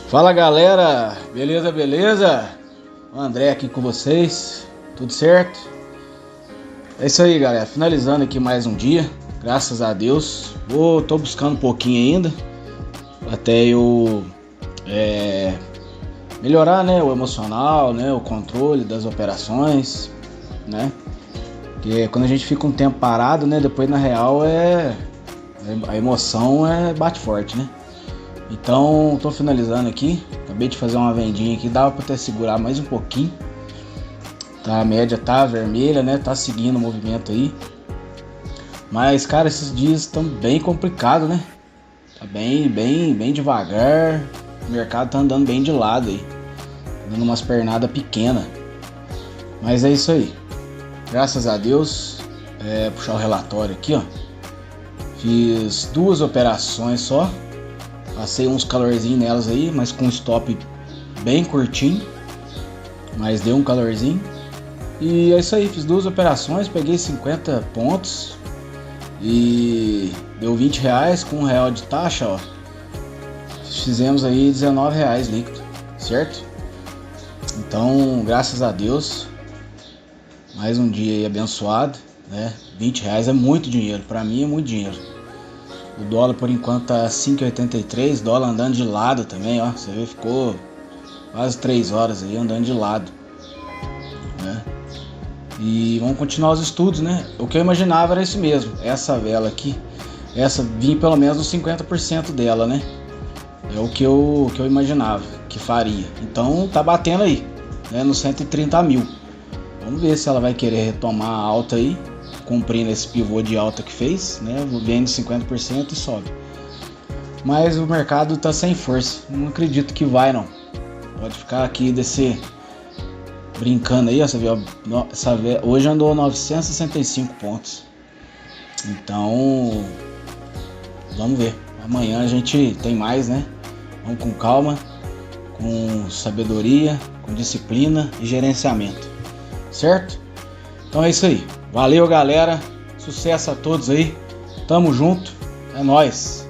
Fala galera, beleza, beleza? O André aqui com vocês, tudo certo? É isso aí galera, finalizando aqui mais um dia, graças a Deus. Tô buscando um pouquinho ainda, até eu melhorar, né, o emocional, né, o controle das operações, né? Porque quando a gente fica um tempo parado, né, depois na real a emoção bate forte, né? Então, tô finalizando aqui. Acabei de fazer uma vendinha aqui, dava pra até segurar mais um pouquinho. Tá, a média tá vermelha, né? Tá seguindo o movimento aí. Mas, cara, esses dias estão bem complicados, né? Tá bem devagar. O mercado tá andando bem de lado aí. Tá dando umas pernadas pequenas. Mas é isso aí. Graças a Deus. Puxar o relatório aqui, ó. Fiz 2 operações só. Passei uns calorzinhos nelas aí, mas com stop bem curtinho. Mas deu um calorzinho. E é isso aí, fiz 2 operações, peguei 50 pontos. E deu R$20 com R$1 de taxa, ó. Fizemos aí R$19 líquido, certo? Então, graças a Deus. Mais um dia aí abençoado, né? R$20 é muito dinheiro, pra mim é muito dinheiro. O dólar por enquanto tá 5,83, dólar andando de lado também, ó. Você vê, ficou quase 3 horas aí andando de lado, né? E vamos continuar os estudos, né? O que eu imaginava era isso mesmo, essa vela aqui, essa vinha pelo menos nos 50% dela, né? É o que eu imaginava que faria. Então tá batendo aí, né? Nos 130 mil. Vamos ver se ela vai querer retomar a alta aí, cumprindo esse pivô de alta que fez, né? Vende 50% e sobe. Mas o mercado tá sem força. Não acredito que vai, não. Pode ficar aqui brincando aí, ó. Você vê, hoje andou 965 pontos. Então, vamos ver. Amanhã a gente tem mais, né? Vamos com calma, com sabedoria, com disciplina e gerenciamento. Certo? Então é isso aí. Valeu, galera. Sucesso a todos aí. Tamo junto. É nóis.